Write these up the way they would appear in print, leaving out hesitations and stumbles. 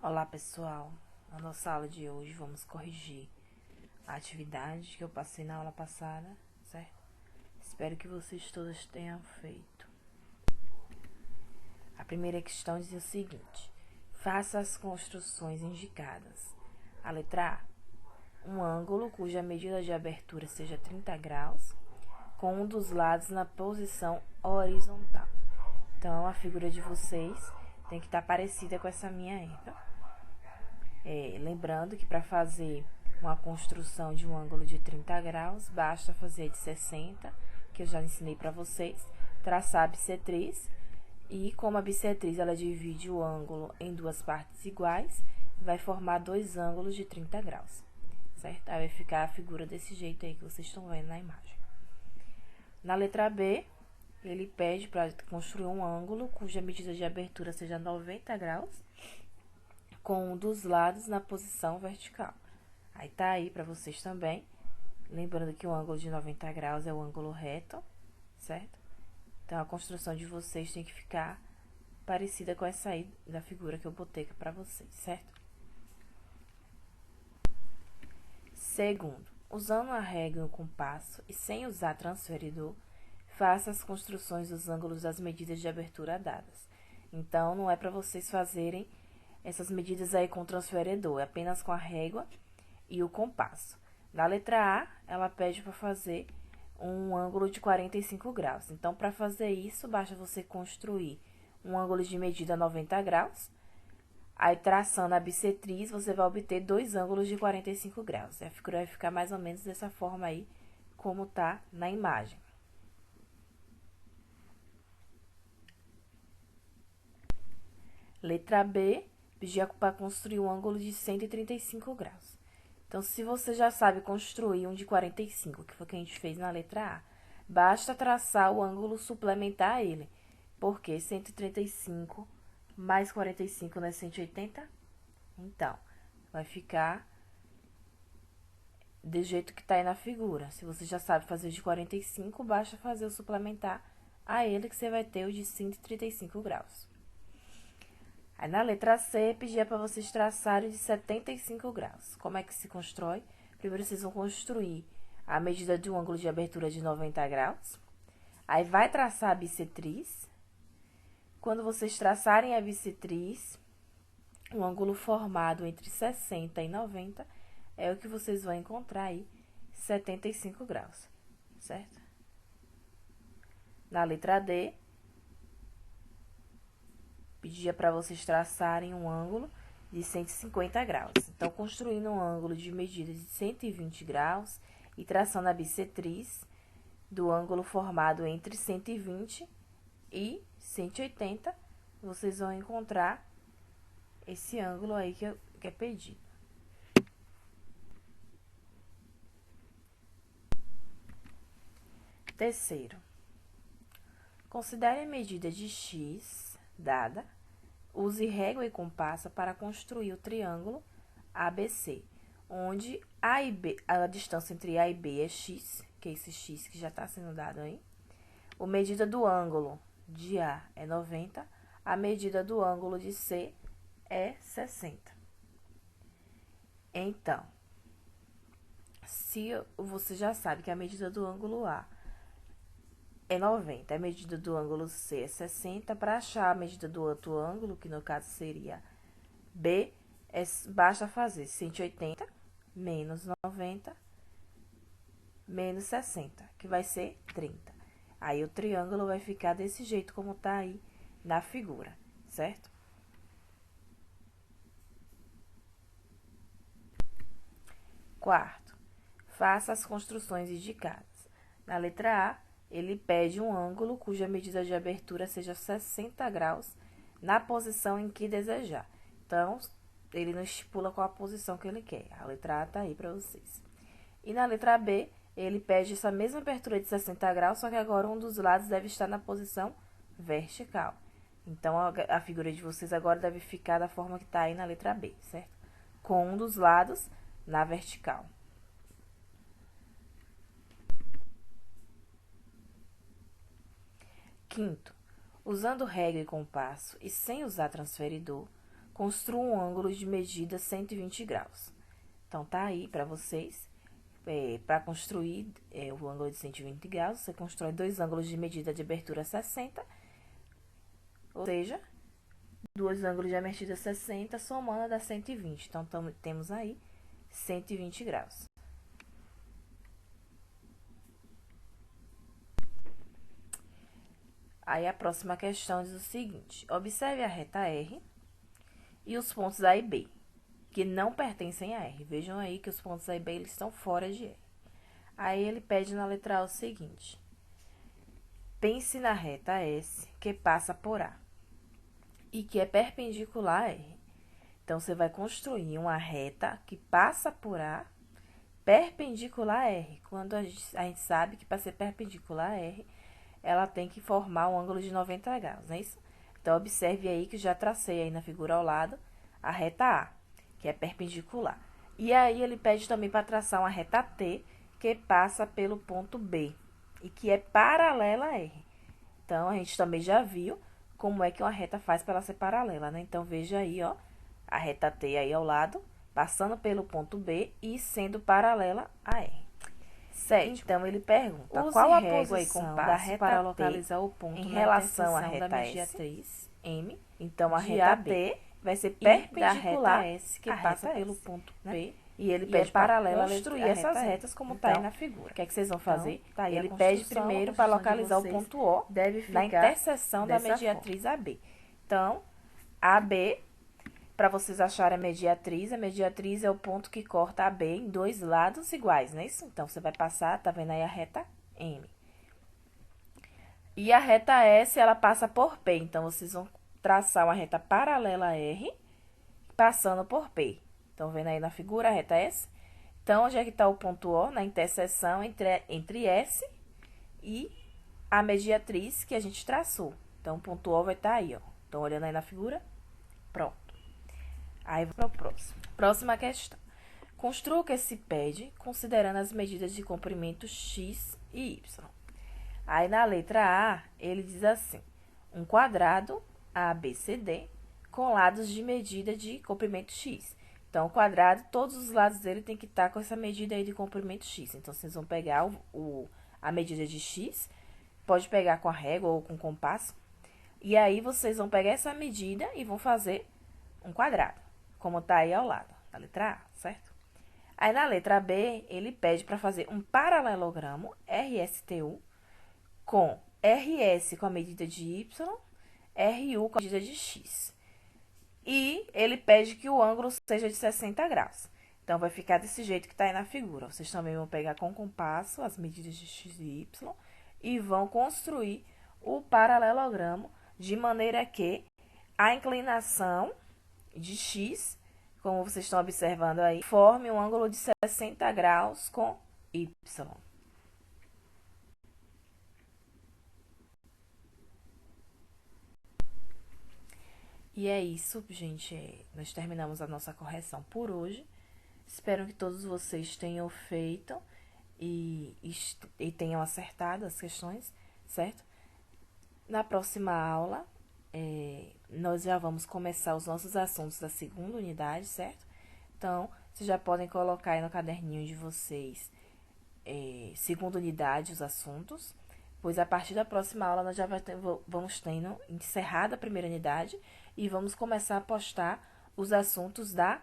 Olá pessoal, na nossa aula de hoje vamos corrigir a atividade que eu passei na aula passada, certo? Espero que vocês todas tenham feito. A primeira questão diz o seguinte: faça as construções indicadas. A letra A, um ângulo cuja medida de abertura seja 30 graus, com um dos lados na posição horizontal. Então, a figura de vocês tem que estar parecida com essa minha aí, tá? Lembrando que para fazer uma construção de um ângulo de 30 graus, basta fazer de 60, que eu já ensinei para vocês, traçar a bissetriz, e como a bissetriz ela divide o ângulo em duas partes iguais, vai formar dois ângulos de 30 graus, certo? Aí vai ficar a figura desse jeito aí que vocês estão vendo na imagem. Na letra B, ele pede para construir um ângulo cuja medida de abertura seja 90 graus, com um dos lados na posição vertical. Aí tá aí para vocês também. Lembrando que o ângulo de 90 graus é o ângulo reto, certo? Então, a construção de vocês tem que ficar parecida com essa aí da figura que eu botei para vocês, certo? Segundo, usando a régua e o compasso e sem usar transferidor, faça as construções dos ângulos das medidas de abertura dadas. Então, não é para vocês fazerem essas medidas aí com o transferidor, é apenas com a régua e o compasso. Na letra A, ela pede para fazer um ângulo de 45 graus. Então, para fazer isso, basta você construir um ângulo de medida 90 graus. Aí, traçando a bissetriz, você vai obter dois ângulos de 45 graus. A figura vai ficar mais ou menos dessa forma aí, como tá na imagem. Letra B, pedir para construir um ângulo de 135 graus. Então, se você já sabe construir um de 45, que foi o que a gente fez na letra A, basta traçar o ângulo suplementar a ele. Porque 135 mais 45 não é 180? Então, vai ficar do jeito que está aí na figura. Se você já sabe fazer o de 45, basta fazer o suplementar a ele, que você vai ter o de 135 graus. Aí, na letra C, pedia para vocês traçarem de 75 graus. Como é que se constrói? Primeiro, vocês vão construir a medida de um ângulo de abertura de 90 graus. Aí, vai traçar a bissetriz. Quando vocês traçarem a bissetriz, o ângulo formado entre 60 e 90 é o que vocês vão encontrar aí, 75 graus, certo? Na letra D, pedia para vocês traçarem um ângulo de 150 graus. Então, construindo um ângulo de medida de 120 graus e traçando a bissetriz do ângulo formado entre 120 e 180, vocês vão encontrar esse ângulo aí que é pedido. Terceiro, considere a medida de x dada. Use régua e compasso para construir o triângulo ABC, onde A e B, a distância entre A e B é x, que é esse x que já está sendo dado aí. A medida do ângulo de A é 90, a medida do ângulo de C é 60. Então, se você já sabe que a medida do ângulo A é 90, a medida do ângulo C é 60, para achar a medida do outro ângulo, que no caso seria B, basta fazer 180 menos 90 menos 60, que vai ser 30. Aí, o triângulo vai ficar desse jeito como tá aí na figura, certo? Quarto, faça as construções indicadas. Na letra A, ele pede um ângulo cuja medida de abertura seja 60 graus na posição em que desejar. Então, ele não estipula qual a posição que ele quer. A letra A tá aí para vocês. E na letra B, ele pede essa mesma abertura de 60 graus, só que agora um dos lados deve estar na posição vertical. Então, a figura de vocês agora deve ficar da forma que tá aí na letra B, certo? Com um dos lados na vertical. Quinto, usando régua e compasso e sem usar transferidor, construa um ângulo de medida 120 graus. Então, tá aí para vocês. Para construir o ângulo de 120 graus, você constrói dois ângulos de medida de abertura 60, ou seja, dois ângulos de medida 60 somando dá 120. Então, temos aí 120 graus. Aí, a próxima questão diz o seguinte: observe a reta R e os pontos A e B, que não pertencem a R. Vejam aí que os pontos A e B eles estão fora de R. Aí, ele pede na letra A o seguinte: pense na reta S, que passa por A, e que é perpendicular a R. Então, você vai construir uma reta que passa por A, perpendicular a R. Quando a gente sabe que para ser perpendicular a R, ela tem que formar um ângulo de 90 graus, não é isso? Então, observe aí que já tracei aí na figura ao lado a reta A, que é perpendicular. E aí, ele pede também para traçar uma reta T, que passa pelo ponto B, e que é paralela a R. Então, a gente também já viu como é que uma reta faz para ela ser paralela, né? Então, veja aí, ó, a reta T aí ao lado, passando pelo ponto B e sendo paralela a R. Sétimo, então, ele pergunta qual a posição da reta para localizar o ponto em relação à reta S, M. Então, a reta T vai ser perpendicular a S, que passa pelo ponto B. E ele pede paralela a construir essas retas como está aí na figura. O que é que vocês vão fazer? Então, ele pede primeiro para localizar o ponto O na interseção da mediatriz AB. Então, AB, para vocês acharem a mediatriz é o ponto que corta AB em dois lados iguais, não é isso? Então, você vai passar, tá vendo aí a reta M. E a reta S, ela passa por P. Então, vocês vão traçar uma reta paralela a R, passando por P. Estão vendo aí na figura a reta S? Então, onde é que está o ponto O? Na interseção entre S e a mediatriz que a gente traçou. Então, o ponto O vai estar aí, ó. Estão olhando aí na figura? Pronto. Aí, para o próximo. Próxima questão. Construa o que se pede, considerando as medidas de comprimento X e Y. Aí, na letra A, ele diz assim: um quadrado ABCD com lados de medida de comprimento X. Então, o quadrado, todos os lados dele tem que estar com essa medida aí de comprimento X. Então, vocês vão pegar a medida de X, pode pegar com a régua ou com o compasso, e aí vocês vão pegar essa medida e vão fazer um quadrado, como tá aí ao lado, da letra A, certo? Aí, na letra B, ele pede para fazer um paralelogramo RSTU com RS com a medida de Y, RU com a medida de X. E ele pede que o ângulo seja de 60 graus. Então, vai ficar desse jeito que está aí na figura. Vocês também vão pegar com compasso as medidas de X e Y e vão construir o paralelogramo de maneira que a inclinação de X, como vocês estão observando aí, forme um ângulo de 60 graus com Y. E é isso, gente. Nós terminamos a nossa correção por hoje. Espero que todos vocês tenham feito e tenham acertado as questões, certo? Na próxima aula, nós já vamos começar os nossos assuntos da segunda unidade, certo? Então, vocês já podem colocar aí no caderninho de vocês, segunda unidade, os assuntos. Pois a partir da próxima aula, nós já vamos tendo encerrada a primeira unidade e vamos começar a postar os assuntos da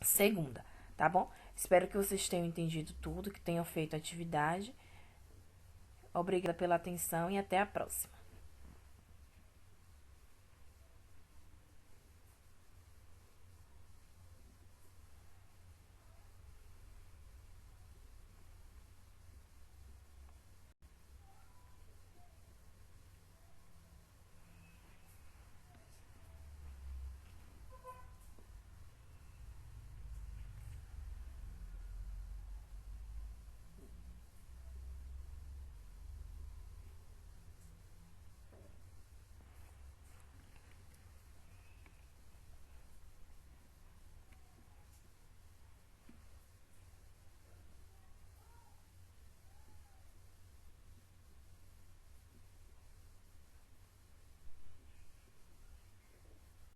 segunda, tá bom? Espero que vocês tenham entendido tudo, que tenham feito a atividade. Obrigada pela atenção e até a próxima.